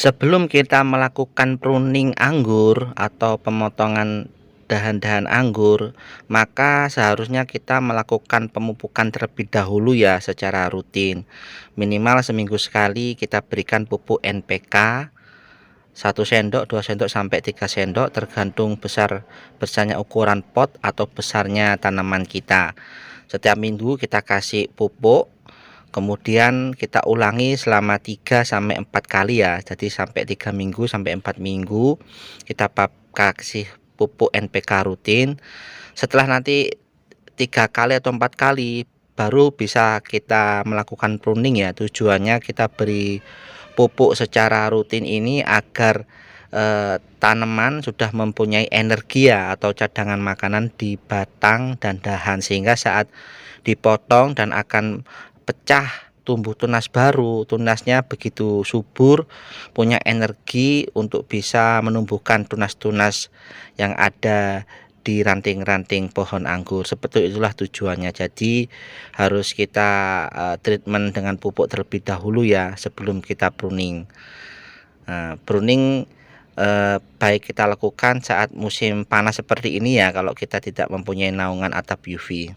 Sebelum kita melakukan pruning anggur atau pemotongan dahan-dahan anggur, maka seharusnya kita melakukan pemupukan terlebih dahulu ya secara rutin. Minimal seminggu sekali kita berikan pupuk NPK 1 sendok, 2 sendok sampai 3 sendok tergantung besarnya ukuran pot atau besarnya tanaman kita. Setiap minggu kita kasih pupuk. Kemudian kita ulangi selama 3 sampai 4 kali ya. Jadi sampai 3 minggu sampai 4 minggu kita kasih pupuk NPK rutin. Setelah nanti 3 kali atau 4 kali baru bisa kita melakukan pruning ya. Tujuannya kita beri pupuk secara rutin ini agar tanaman sudah mempunyai energi ya atau cadangan makanan di batang dan dahan, sehingga saat dipotong dan akan pecah tumbuh tunas baru, tunasnya begitu subur, punya energi untuk bisa menumbuhkan tunas-tunas yang ada di ranting-ranting pohon anggur. Seperti itulah tujuannya. Jadi harus kita treatment dengan pupuk terlebih dahulu ya sebelum kita pruning. Pruning baik kita lakukan saat musim panas seperti ini ya, kalau kita tidak mempunyai naungan atap UV.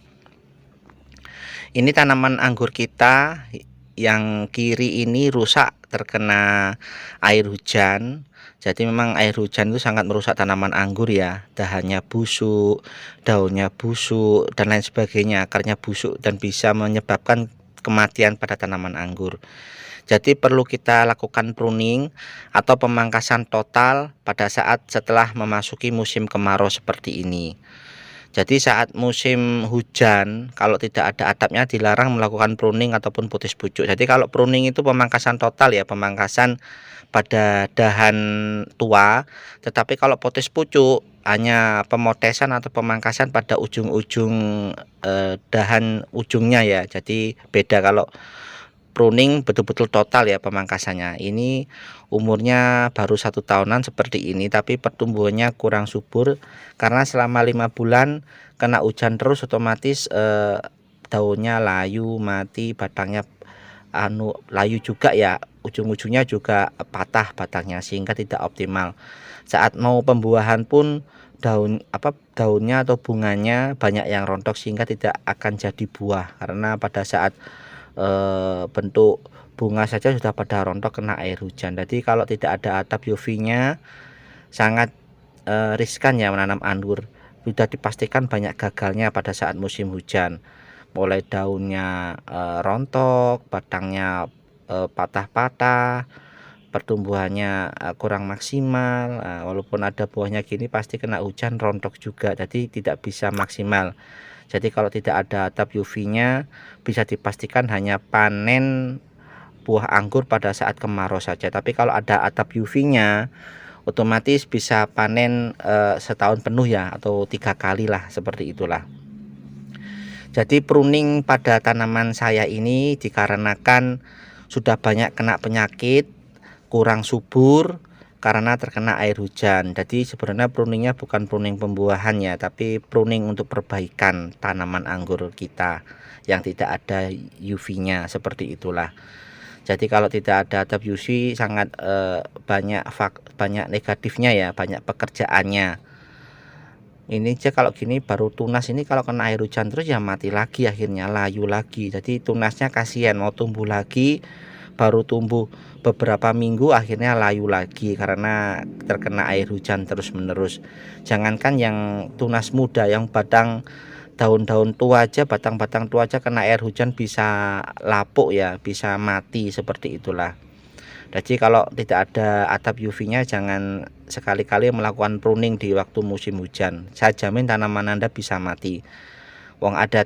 Ini tanaman anggur kita yang kiri ini rusak terkena air hujan. Jadi memang air hujan itu sangat merusak tanaman anggur ya. Dahannya busuk, daunnya busuk, dan lain sebagainya. Akarnya busuk dan bisa menyebabkan kematian pada tanaman anggur. Jadi perlu kita lakukan pruning atau pemangkasan total pada saat setelah memasuki musim kemarau seperti ini. Jadi saat musim hujan, kalau tidak ada atapnya dilarang melakukan pruning ataupun putus pucuk. Jadi kalau pruning itu pemangkasan total ya, pemangkasan pada dahan tua. Tetapi kalau putus pucuk hanya pemotesan atau pemangkasan pada ujung-ujung dahan ujungnya ya. Jadi beda. Kalau pruning betul-betul total ya pemangkasannya. Ini umurnya baru 1 tahunan seperti ini, tapi pertumbuhannya kurang subur karena selama 5 bulan kena hujan terus, otomatis daunnya layu, mati, batangnya layu juga ya, ujung-ujungnya juga patah batangnya sehingga tidak optimal. Saat mau pembuahan pun daunnya atau bunganya banyak yang rontok sehingga tidak akan jadi buah, karena pada saat bentuk bunga saja sudah pada rontok kena air hujan. Jadi kalau tidak ada atap UV-nya sangat riskan ya menanam anggur. Sudah dipastikan banyak gagalnya pada saat musim hujan. Mulai daunnya rontok, batangnya patah-patah, pertumbuhannya kurang maksimal. Walaupun ada buahnya gini pasti kena hujan rontok juga. Jadi tidak bisa maksimal. Jadi kalau tidak ada atap UV-nya bisa dipastikan hanya panen buah anggur pada saat kemarau saja. Tapi kalau ada atap UV-nya otomatis bisa panen setahun penuh ya, atau 3 kali lah, seperti itulah. Jadi pruning pada tanaman saya ini dikarenakan sudah banyak kena penyakit, kurang subur karena terkena air hujan. Jadi sebenarnya pruningnya bukan pruning pembuahan ya, tapi pruning untuk perbaikan tanaman anggur kita yang tidak ada UV-nya, seperti itulah. Jadi kalau tidak ada atap UV sangat banyak negatifnya ya, banyak pekerjaannya. Ini aja kalau gini baru tunas, ini kalau kena air hujan terus ya mati lagi, akhirnya layu lagi. Jadi tunasnya kasihan, mau tumbuh lagi baru tumbuh beberapa minggu akhirnya layu lagi karena terkena air hujan terus menerus. Jangankan yang tunas muda, yang daun-daun tua aja, batang-batang tua aja kena air hujan bisa lapuk ya, bisa mati, seperti itulah. Jadi kalau tidak ada atap UV-nya jangan sekali-kali melakukan pruning di waktu musim hujan. Saya jamin tanaman Anda bisa mati. Wong ada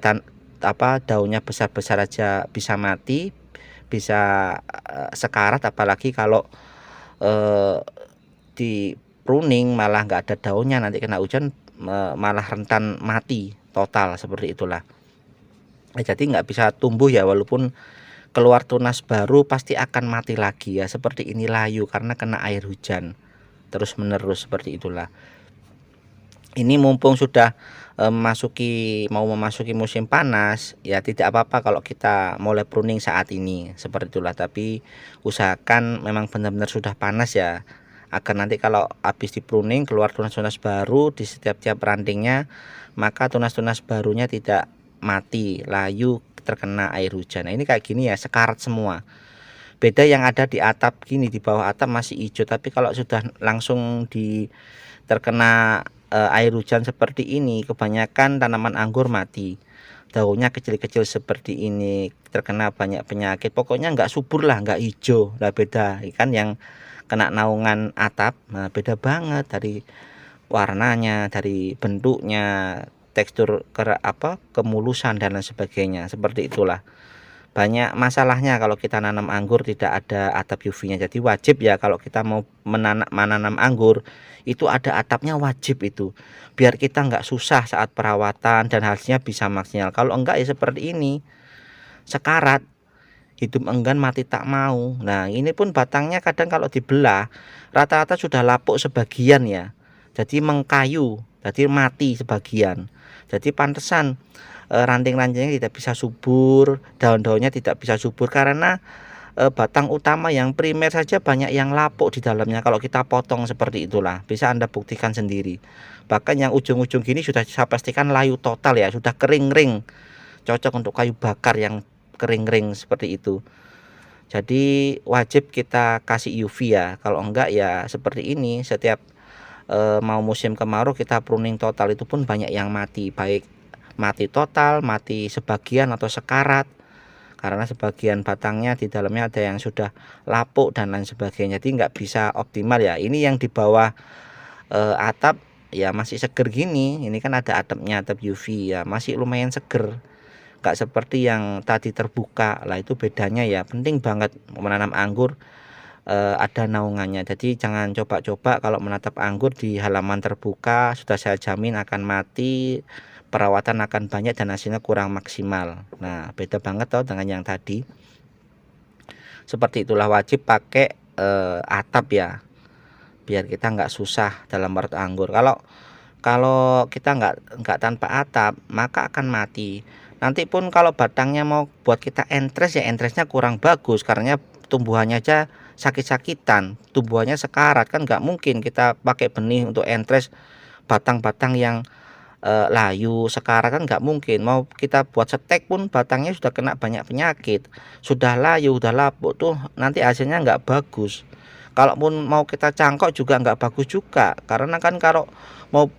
daunnya besar-besar aja bisa mati, bisa sekarat, apalagi kalau di pruning malah nggak ada daunnya, nanti kena hujan malah rentan mati total, seperti itulah. Jadi nggak bisa tumbuh ya, walaupun keluar tunas baru pasti akan mati lagi ya, seperti ini layu karena kena air hujan terus menerus, seperti itulah. Ini mumpung sudah mau memasuki musim panas, ya tidak apa-apa kalau kita mulai pruning saat ini, seperti itulah. Tapi usahakan memang benar-benar sudah panas ya, agar nanti kalau habis di pruning keluar tunas-tunas baru di setiap rantingnya, maka tunas-tunas barunya tidak mati, layu terkena air hujan. Nah, ini kayak gini ya, sekarat semua. Beda yang ada di atap gini, di bawah atap masih hijau, tapi kalau sudah langsung terkena air hujan seperti ini, kebanyakan tanaman anggur mati. Daunnya kecil-kecil seperti ini, terkena banyak penyakit. Pokoknya nggak subur lah, nggak hijau. Lah beda kan yang kena naungan atap, nah beda banget dari warnanya, dari bentuknya, tekstur kemulusan dan lain sebagainya. Seperti itulah. Banyak masalahnya kalau kita nanam anggur tidak ada atap UV-nya. Jadi wajib ya kalau kita mau menanam anggur itu ada atapnya, wajib itu. Biar kita nggak susah saat perawatan dan hasilnya bisa maksimal. Kalau enggak ya seperti ini, sekarat, hidup enggan mati tak mau. Nah, ini pun batangnya kadang kalau dibelah rata-rata sudah lapuk sebagian ya. Jadi mengkayu, jadi mati sebagian. Jadi pantesan ranting-rantingnya tidak bisa subur, daun-daunnya tidak bisa subur karena batang utama yang primer saja banyak yang lapuk di dalamnya. Kalau kita potong seperti itulah, bisa Anda buktikan sendiri. Bahkan yang ujung-ujung gini sudah saya pastikan layu total ya, sudah kering-kering, cocok untuk kayu bakar yang kering-kering seperti itu. Jadi wajib kita kasih UV ya, kalau enggak ya seperti ini. Setiap mau musim kemarau kita pruning total itu pun banyak yang mati, baik mati total, mati sebagian atau sekarat, karena sebagian batangnya di dalamnya ada yang sudah lapuk dan lain sebagainya. Jadi nggak bisa optimal ya. Ini yang di bawah atap ya masih seger gini. Ini kan ada atapnya, atap UV ya, masih lumayan seger. Nggak seperti yang tadi terbuka lah, itu bedanya ya. Penting banget menanam anggur ada naungannya. Jadi jangan coba-coba kalau menatap anggur di halaman terbuka, sudah saya jamin akan mati, perawatan akan banyak dan hasilnya kurang maksimal. Nah, beda banget toh dengan yang tadi. Seperti itulah, wajib pakai atap ya, biar kita nggak susah dalam merawat anggur. Kalau kalau kita nggak tanpa atap, maka akan mati. Nanti pun kalau batangnya mau buat kita entres ya, entresnya kurang bagus karena tumbuhannya aja sakit-sakitan, tumbuhannya sekarat. Kan nggak mungkin kita pakai benih untuk entres batang-batang yang layu sekarat, kan nggak mungkin. Mau kita buat setek pun batangnya sudah kena banyak penyakit, sudah layu, sudah lapuk tuh, nanti hasilnya nggak bagus. Kalaupun mau kita cangkok juga nggak bagus juga, karena kan kalau mau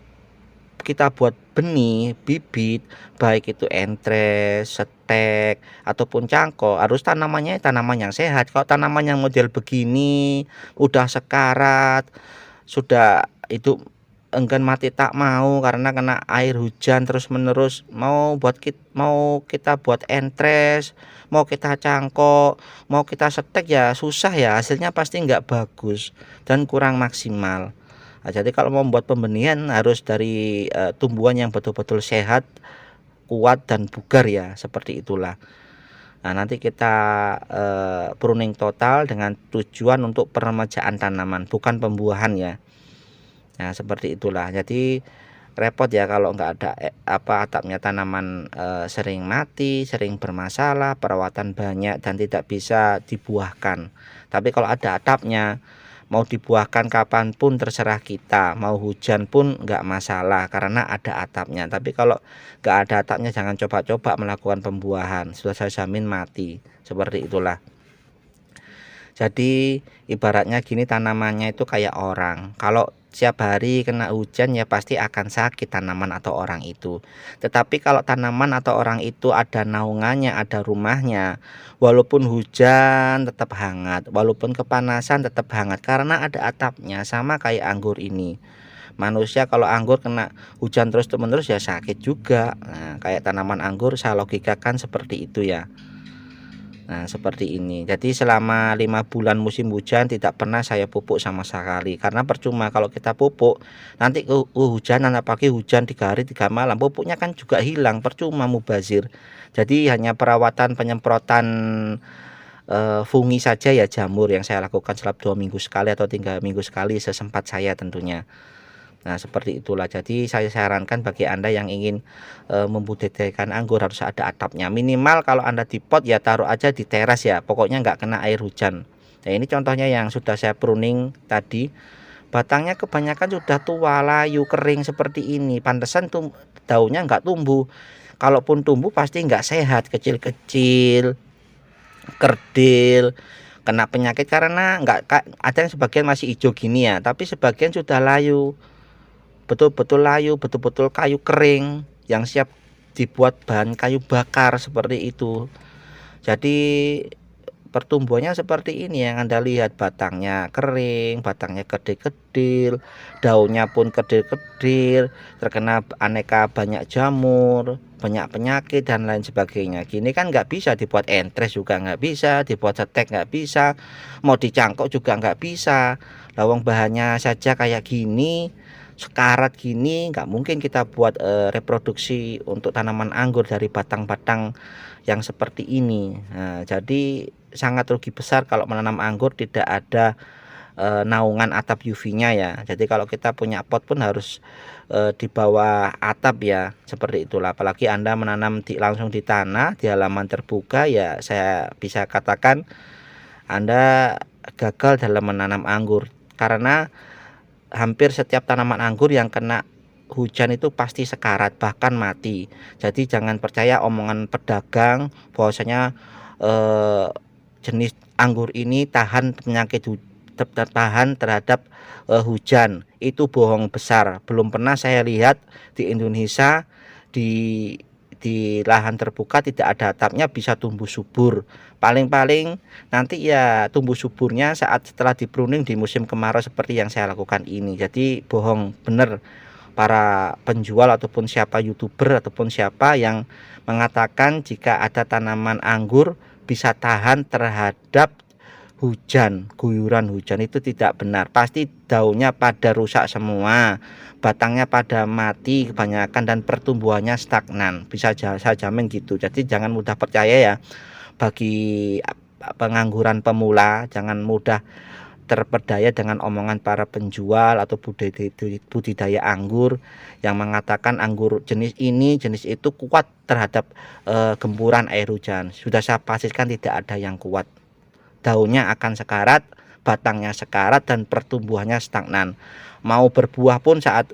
kita buat benih bibit, baik itu entres, setek ataupun cangkok, harus tanaman yang sehat. Kalau tanaman yang model begini udah sekarat, sudah itu enggan mati tak mau karena kena air hujan terus menerus, mau kita buat entres, mau kita cangkok, mau kita setek ya susah ya, hasilnya pasti nggak bagus dan kurang maksimal. Nah, jadi kalau mau membuat pembenihan harus dari tumbuhan yang betul-betul sehat, kuat dan bugar ya, seperti itulah. Nah, nanti kita pruning total dengan tujuan untuk peremajaan tanaman, bukan pembuahan ya. Nah, seperti itulah. Jadi repot ya kalau nggak ada atapnya, tanaman sering mati, sering bermasalah, perawatan banyak dan tidak bisa dibuahkan. Tapi kalau ada atapnya, mau dibuahkan kapanpun terserah kita, mau hujan pun nggak masalah karena ada atapnya. Tapi kalau nggak ada atapnya jangan coba-coba melakukan pembuahan, sudah saya jamin mati. Seperti itulah. Jadi ibaratnya gini, tanamannya itu kayak orang. Kalau setiap hari kena hujan ya pasti akan sakit tanaman atau orang itu. Tetapi kalau tanaman atau orang itu ada naungannya, ada rumahnya, walaupun hujan tetap hangat, walaupun kepanasan tetap hangat karena ada atapnya. Sama kayak anggur ini. Manusia kalau anggur kena hujan terus-menerus ya sakit juga. Nah, kayak tanaman anggur saya logikakan seperti itu ya. Nah, seperti ini. Jadi selama 5 bulan musim hujan tidak pernah saya pupuk sama sekali. Karena percuma kalau kita pupuk, nanti hujanan, apalagi hujan 3 hari 3 malam, pupuknya kan juga hilang, percuma, mubazir. Jadi hanya perawatan penyemprotan fungi saja ya, jamur yang saya lakukan selama 2 minggu sekali atau 3 minggu sekali sesempat saya tentunya. Nah, seperti itulah. Jadi saya sarankan bagi Anda yang ingin membudidayakan anggur harus ada atapnya. Minimal kalau Anda di pot ya taruh aja di teras ya. Pokoknya nggak kena air hujan. Nah, ini contohnya yang sudah saya pruning tadi. Batangnya kebanyakan sudah tua, layu, kering seperti ini. Pantesan daunnya nggak tumbuh. Kalaupun tumbuh pasti nggak sehat, kecil-kecil, kerdil, kena penyakit karena nggak ada yang sebagian masih hijau gini ya, tapi sebagian sudah layu. Betul-betul layu, betul-betul kayu kering yang siap dibuat bahan kayu bakar seperti itu. Jadi pertumbuhannya seperti ini yang Anda lihat, batangnya kering, batangnya kedil-kedil, daunnya pun kedil-kedil, terkena aneka banyak jamur, banyak penyakit dan lain sebagainya. Gini kan nggak bisa dibuat entres juga nggak bisa, dibuat setek nggak bisa, mau dicangkok juga nggak bisa. Lawang bahannya saja kayak gini, sekarat gini, nggak mungkin kita buat reproduksi untuk tanaman anggur dari batang-batang yang seperti ini. Nah, jadi sangat rugi besar kalau menanam anggur tidak ada naungan atap UV-nya ya. Jadi kalau kita punya pot pun harus di bawah atap ya, seperti itulah. Apalagi Anda menanam langsung di tanah di halaman terbuka ya, saya bisa katakan Anda gagal dalam menanam anggur karena hampir setiap tanaman anggur yang kena hujan itu pasti sekarat bahkan mati. Jadi jangan percaya omongan pedagang bahwasanya jenis anggur ini tahan penyakit tahan terhadap hujan. Itu bohong besar. Belum pernah saya lihat di Indonesia di lahan terbuka tidak ada atapnya bisa tumbuh subur. Paling-paling nanti ya tumbuh suburnya saat setelah di pruning di musim kemarau seperti yang saya lakukan ini. Jadi bohong bener para penjual ataupun siapa YouTuber ataupun siapa yang mengatakan jika ada tanaman anggur bisa tahan terhadap hujan, guyuran hujan, itu tidak benar. Pasti daunnya pada rusak semua, batangnya pada mati kebanyakan dan pertumbuhannya stagnan. Bisa saya jamin gitu. Jadi jangan mudah percaya ya. Bagi pengangguran pemula jangan mudah terpedaya dengan omongan para penjual atau budidaya anggur yang mengatakan anggur jenis ini jenis itu kuat terhadap gempuran air hujan. Sudah saya pastikan tidak ada yang kuat. Daunnya akan sekarat, batangnya sekarat dan pertumbuhannya stagnan. Mau berbuah pun saat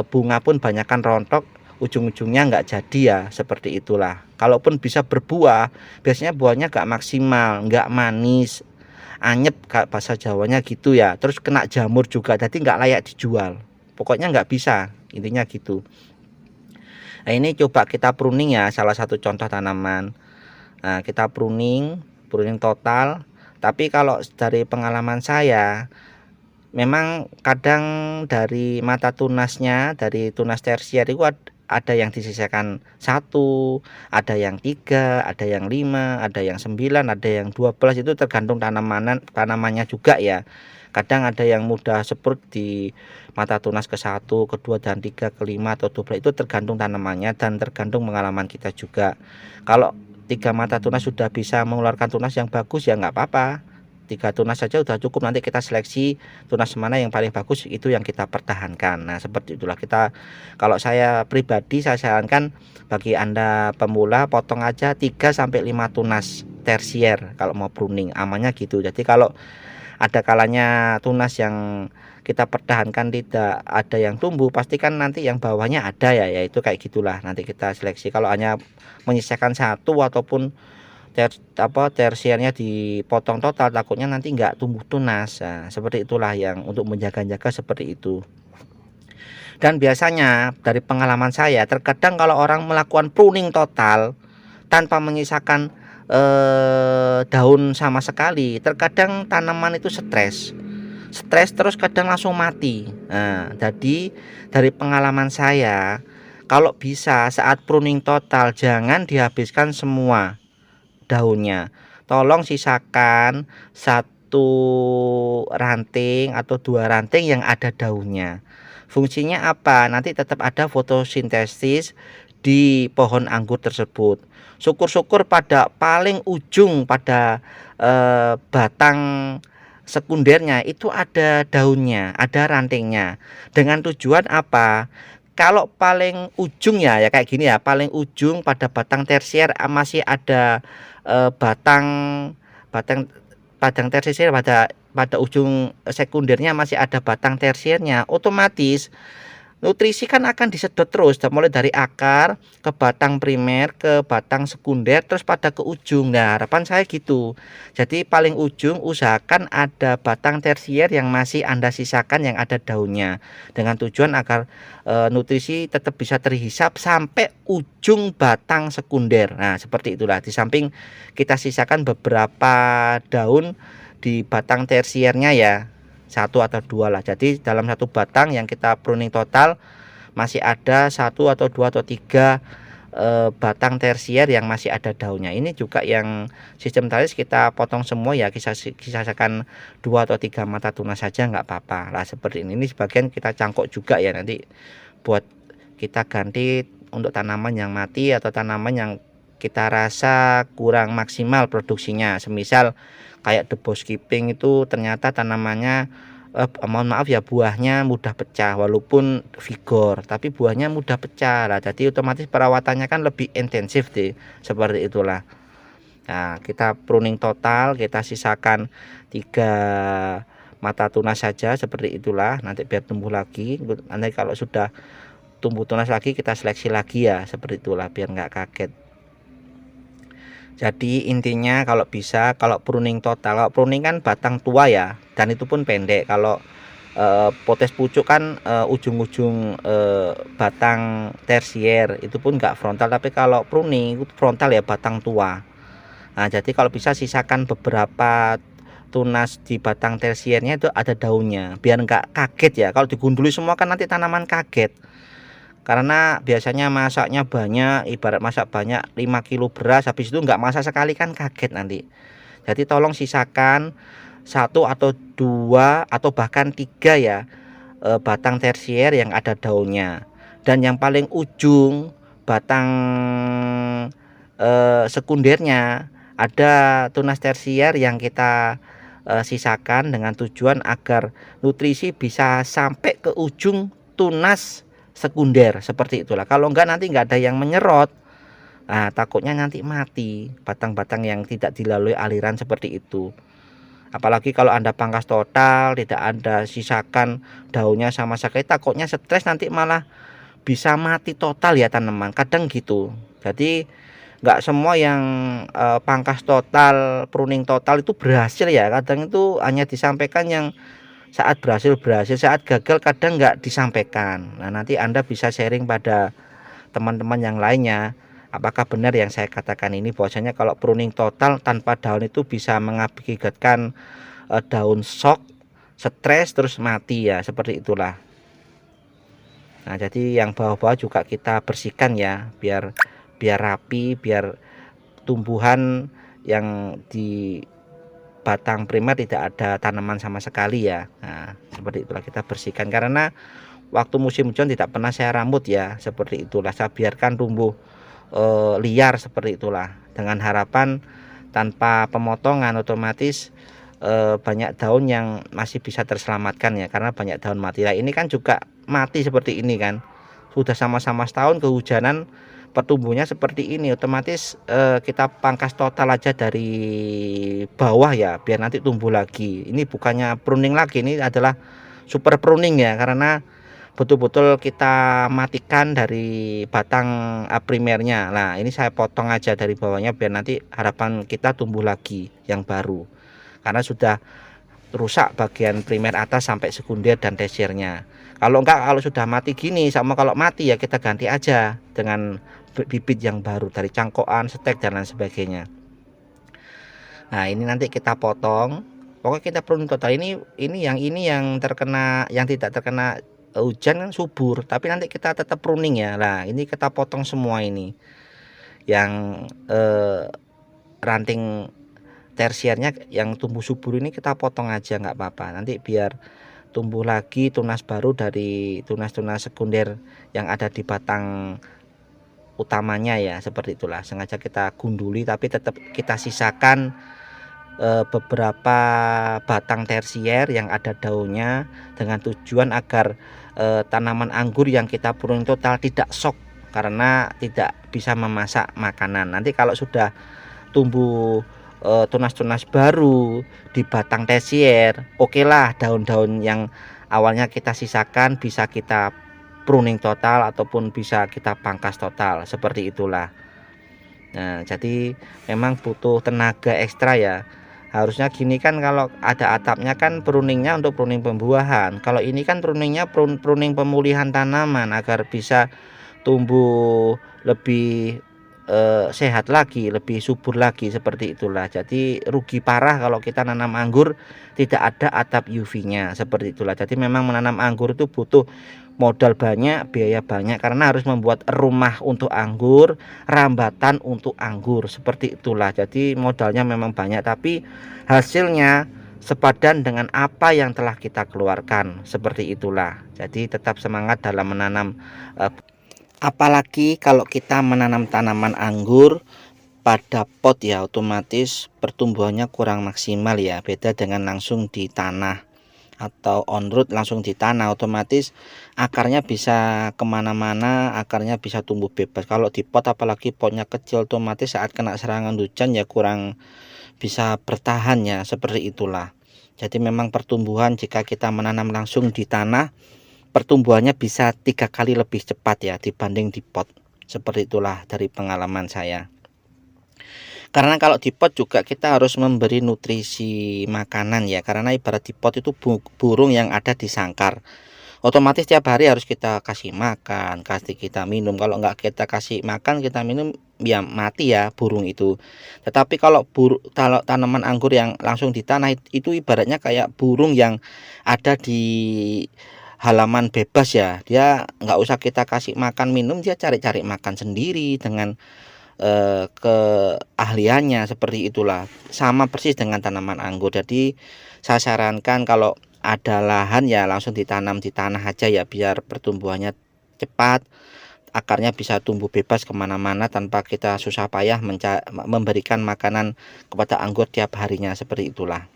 bunga pun banyakkan rontok, ujung-ujungnya nggak jadi ya, seperti itulah. Kalaupun bisa berbuah biasanya buahnya nggak maksimal, nggak manis, anyep bahasa Jawanya gitu ya. Terus kena jamur juga, jadi nggak layak dijual. Pokoknya nggak bisa, intinya gitu. Nah, ini coba kita pruning ya, salah satu contoh tanaman. Nah, kita pruning total. Tapi kalau dari pengalaman saya, memang kadang dari mata tunasnya, dari tunas tersier itu ada yang disisakan 1, ada yang 3, ada yang 5, ada yang 9, ada yang 12. Itu tergantung tanamannya juga ya. Kadang ada yang mudah seprut di mata tunas ke-1, ke-2 dan 3, ke-5 atau 12. Itu tergantung tanamannya dan tergantung pengalaman kita juga. Kalau 3 mata tunas sudah bisa mengeluarkan tunas yang bagus ya nggak apa-apa. 3 tunas saja sudah cukup, nanti kita seleksi tunas mana yang paling bagus itu yang kita pertahankan. Nah, seperti itulah kita. Kalau saya pribadi saya sarankan bagi Anda pemula potong aja 3 sampai 5 tunas tersier kalau mau pruning, amannya gitu. Jadi kalau ada kalanya tunas yang kita pertahankan tidak ada yang tumbuh, pastikan nanti yang bawahnya ada ya, yaitu kayak gitulah. Nanti kita seleksi. Kalau hanya menyisakan 1 ataupun tersiernya dipotong total, takutnya nanti nggak tumbuh tunas. Nah, seperti itulah yang untuk menjaga-jaga seperti itu. Dan biasanya dari pengalaman saya, terkadang kalau orang melakukan pruning total tanpa menyisakan daun sama sekali, terkadang tanaman itu stres terus kadang langsung mati. Nah, jadi dari pengalaman saya, kalau bisa saat pruning total jangan dihabiskan semua daunnya, tolong sisakan 1 ranting atau 2 ranting yang ada daunnya. Fungsinya apa? Nanti tetap ada fotosintesis di pohon anggur tersebut. Syukur-syukur pada paling ujung pada batang sekundernya itu ada daunnya, ada rantingnya. Dengan tujuan apa? Kalau paling ujung ya kayak gini ya, paling ujung pada batang tersier masih ada batang batang batang tersier pada ujung sekundernya masih ada batang tersiernya, otomatis nutrisi kan akan disedot terus, mulai dari akar ke batang primer, ke batang sekunder, terus pada ke ujung. Nah, harapan saya gitu. Jadi paling ujung usahakan ada batang tersier yang masih Anda sisakan yang ada daunnya, dengan tujuan agar nutrisi tetap bisa terhisap sampai ujung batang sekunder. Nah, seperti itulah. Di samping kita sisakan beberapa daun di batang tersiernya ya, satu atau dua lah. Jadi dalam satu batang yang kita pruning total masih ada satu atau dua atau tiga batang tersier yang masih ada daunnya. Ini juga yang sistem talis kita potong semua ya, kisakan dua atau tiga mata tunas saja nggak apa-apa lah seperti ini. Ini sebagian kita cangkok juga ya, nanti buat kita ganti untuk tanaman yang mati atau tanaman yang kita rasa kurang maksimal produksinya. Semisal kayak the skipping itu ternyata tanamannya mohon maaf ya, buahnya mudah pecah walaupun vigor, tapi buahnya mudah pecah lah, jadi otomatis perawatannya kan lebih intensif deh, seperti itulah. Nah, kita pruning total, kita sisakan 3 mata tunas saja, seperti itulah, nanti biar tumbuh lagi. Nanti kalau sudah tumbuh tunas lagi kita seleksi lagi ya, seperti itulah biar nggak kaget. Jadi intinya kalau bisa, kalau pruning total, kalau pruning kan batang tua ya, dan itu pun pendek. Kalau potes pucuk kan ujung-ujung batang tersier itu pun enggak frontal, tapi kalau pruning itu frontal ya, batang tua. Nah, jadi kalau bisa sisakan beberapa tunas di batang tersiernya itu ada daunnya, biar enggak kaget ya. Kalau digunduli semua kan nanti tanaman kaget. Karena biasanya masaknya banyak, ibarat masak banyak 5 kilo beras, habis itu enggak masak sekali kan kaget nanti. Jadi tolong sisakan satu atau dua atau bahkan tiga ya batang tersier yang ada daunnya. Dan yang paling ujung batang sekundernya ada tunas tersier yang kita sisakan dengan tujuan agar nutrisi bisa sampai ke ujung tunas sekunder, seperti itulah. Kalau enggak nanti enggak ada yang menyerot, nah takutnya nanti mati batang-batang yang tidak dilalui aliran seperti itu. Apalagi kalau Anda pangkas total, tidak Anda sisakan daunnya sama sekali, takutnya stres nanti malah bisa mati total ya tanaman, kadang gitu. Jadi enggak semua yang pangkas total, pruning total itu berhasil ya, kadang itu hanya disampaikan yang saat berhasil, saat gagal kadang nggak disampaikan. Nah, nanti Anda bisa sharing pada teman-teman yang lainnya, apakah benar yang saya katakan ini, bahwasanya kalau pruning total tanpa daun itu bisa mengakibatkan daun shock, stres, terus mati ya, seperti itulah. Nah, jadi yang bawah-bawah juga kita bersihkan ya, biar rapi, biar tumbuhan yang di batang primer tidak ada tanaman sama sekali ya. Nah, seperti itulah kita bersihkan, karena waktu musim hujan tidak pernah saya rambut ya, seperti itulah saya biarkan tumbuh liar seperti itulah, dengan harapan tanpa pemotongan otomatis banyak daun yang masih bisa terselamatkan ya, karena banyak daun mati. Nah, ini kan juga mati seperti ini kan, sudah sama-sama setahun kehujanan, pertumbuhannya seperti ini, otomatis kita pangkas total aja dari bawah ya, biar nanti tumbuh lagi. Ini bukannya pruning lagi, ini adalah super pruning ya, karena betul-betul kita matikan dari batang primernya. Nah, ini saya potong aja dari bawahnya biar nanti harapan kita tumbuh lagi yang baru, karena sudah rusak bagian primer atas sampai sekunder dan tersiernya. Kalau enggak, kalau sudah mati gini, sama kalau mati ya kita ganti aja dengan bibit yang baru dari cangkokan, stek dan lain sebagainya. Nah, ini nanti kita potong. Pokoknya kita pruning total. Ini yang terkena, yang tidak terkena hujan kan subur, tapi nanti kita tetap pruning ya. Nah, ini kita potong semua ini. Yang ranting tersiernya yang tumbuh subur ini kita potong aja nggak apa-apa, nanti biar tumbuh lagi tunas baru dari tunas-tunas sekunder yang ada di batang utamanya ya, seperti itulah. Sengaja kita gunduli tapi tetap kita sisakan beberapa batang tersier yang ada daunnya, dengan tujuan agar tanaman anggur yang kita pruning total tidak shock karena tidak bisa memasak makanan. Nanti kalau sudah tumbuh tunas-tunas baru di batang tersier, oke lah, daun-daun yang awalnya kita sisakan bisa kita pruning total ataupun bisa kita pangkas total, seperti itulah. Nah, jadi memang butuh tenaga ekstra ya. Harusnya gini kan, kalau ada atapnya kan pruningnya untuk pruning pembuahan. Kalau ini kan pruningnya pruning pemulihan tanaman agar bisa tumbuh lebih sehat lagi, lebih subur lagi, seperti itulah. Jadi rugi parah kalau kita nanam anggur tidak ada atap UV-nya, seperti itulah. Jadi memang menanam anggur itu butuh modal banyak, biaya banyak, karena harus membuat rumah untuk anggur, rambatan untuk anggur, seperti itulah. Jadi modalnya memang banyak, tapi hasilnya sepadan dengan apa yang telah kita keluarkan, seperti itulah. Jadi tetap semangat dalam menanam, apalagi kalau kita menanam tanaman anggur pada pot ya, otomatis pertumbuhannya kurang maksimal ya, beda dengan langsung di tanah atau on root langsung di tanah, otomatis akarnya bisa kemana-mana, akarnya bisa tumbuh bebas. Kalau di pot, apalagi potnya kecil, otomatis saat kena serangan hujan ya kurang bisa bertahan ya, seperti itulah. Jadi memang pertumbuhan jika kita menanam langsung di tanah, pertumbuhannya bisa 3 kali lebih cepat ya dibanding di pot, seperti itulah dari pengalaman saya. Karena kalau di pot juga kita harus memberi nutrisi makanan ya, karena ibarat di pot itu burung yang ada di sangkar, otomatis tiap hari harus kita kasih makan, kasih kita minum. Kalau nggak kita kasih makan, kita minum, ya mati ya burung itu. Tetapi kalau tanaman anggur yang langsung di tanah itu ibaratnya kayak burung yang ada di halaman bebas ya, dia nggak usah kita kasih makan minum, dia cari-cari makan sendiri dengan keahliannya, seperti itulah. Sama persis dengan tanaman anggur. Jadi saya sarankan kalau ada lahan ya langsung ditanam di tanah aja ya, biar pertumbuhannya cepat, akarnya bisa tumbuh bebas kemana-mana tanpa kita susah payah memberikan makanan kepada anggur tiap harinya, seperti itulah.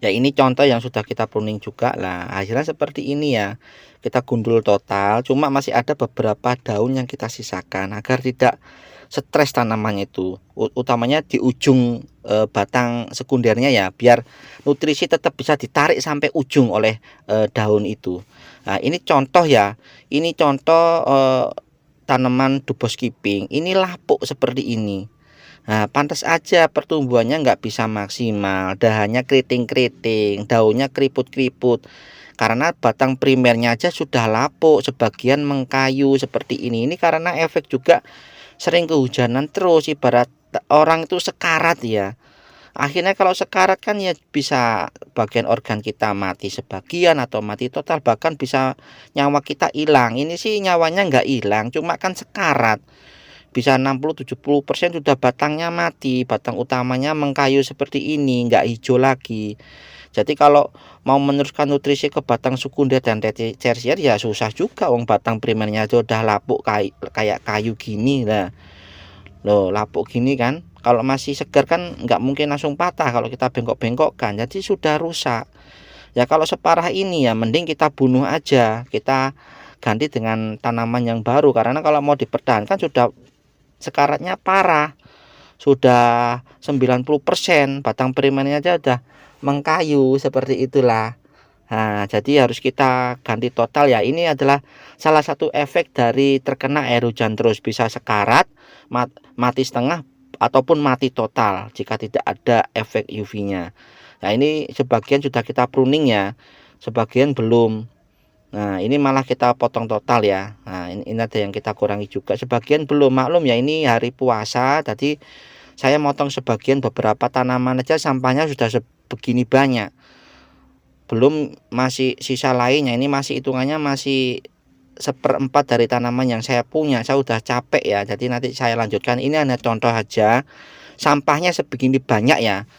Ya ini contoh yang sudah kita pruning juga lah, hasilnya seperti ini ya. Kita gundul total, cuma masih ada beberapa daun yang kita sisakan agar tidak stres tanamannya itu, utamanya di ujung batang sekundernya ya, biar nutrisi tetap bisa ditarik sampai ujung oleh daun itu. Nah ini contoh ya, ini contoh tanaman dubos kiping, ini lapuk seperti ini. Nah, pantas aja pertumbuhannya nggak bisa maksimal, dahannya keriting-keriting, daunnya keriput-keriput, karena batang primernya aja sudah lapuk, sebagian mengkayu seperti ini. Ini karena efek juga sering kehujanan terus, ibarat orang itu sekarat ya. Akhirnya kalau sekarat kan ya bisa bagian organ kita mati sebagian atau mati total, bahkan bisa nyawa kita hilang. Ini sih nyawanya nggak hilang, cuma kan sekarat. Bisa 60-70% sudah batangnya mati, batang utamanya mengkayu seperti ini, nggak hijau lagi. Jadi kalau mau meneruskan nutrisi ke batang sekunder dan tersier ya susah juga, wong batang primernya aja udah lapuk kayak kayu gini lah. Loh, lapuk gini kan, kalau masih segar kan nggak mungkin langsung patah kalau kita bengkok-bengkokkan, jadi sudah rusak. Ya kalau separah ini ya mending kita bunuh aja, kita ganti dengan tanaman yang baru, karena kalau mau dipertahankan sudah sekaratnya parah, sudah 90%, batang primernya aja udah mengkayu, seperti itulah. Nah, jadi harus kita ganti total ya. Ini adalah salah satu efek dari terkena air hujan terus, bisa sekarat, mati setengah, ataupun mati total jika tidak ada efek UV-nya. Nah, ini sebagian sudah kita pruning ya, sebagian belum. Nah, ini malah kita potong total ya. Nah, ini ada yang kita kurangi juga, sebagian belum. Maklum ya, ini hari puasa, tadi saya motong sebagian, beberapa tanaman aja sampahnya sudah sebegini banyak. Belum masih sisa lainnya, ini masih hitungannya masih 1/4 dari tanaman yang saya punya. Saya udah capek ya, jadi nanti saya lanjutkan. Ini hanya contoh aja, sampahnya sebegini banyak ya,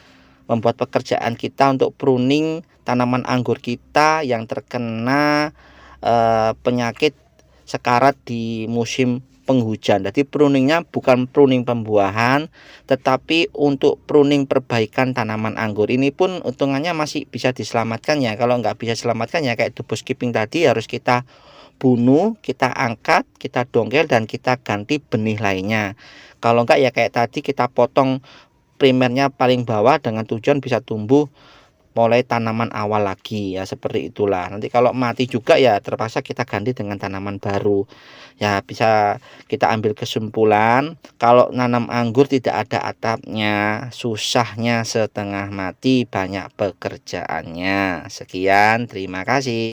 membuat pekerjaan kita untuk pruning tanaman anggur kita yang terkena penyakit sekarat di musim penghujan. Jadi pruningnya bukan pruning pembuahan, tetapi untuk pruning perbaikan tanaman anggur. Ini pun untungannya masih bisa diselamatkan ya. Kalau nggak bisa selamatkan ya kayak dubus skipping tadi, harus kita bunuh, kita angkat, kita dongkel, dan kita ganti benih lainnya. Kalau enggak ya kayak tadi, kita potong primernya paling bawah dengan tujuan bisa tumbuh mulai tanaman awal lagi ya, seperti itulah. Nanti kalau mati juga ya terpaksa kita ganti dengan tanaman baru. Ya bisa kita ambil kesimpulan, kalau nanam anggur tidak ada atapnya, susahnya setengah mati, banyak pekerjaannya. Sekian, terima kasih.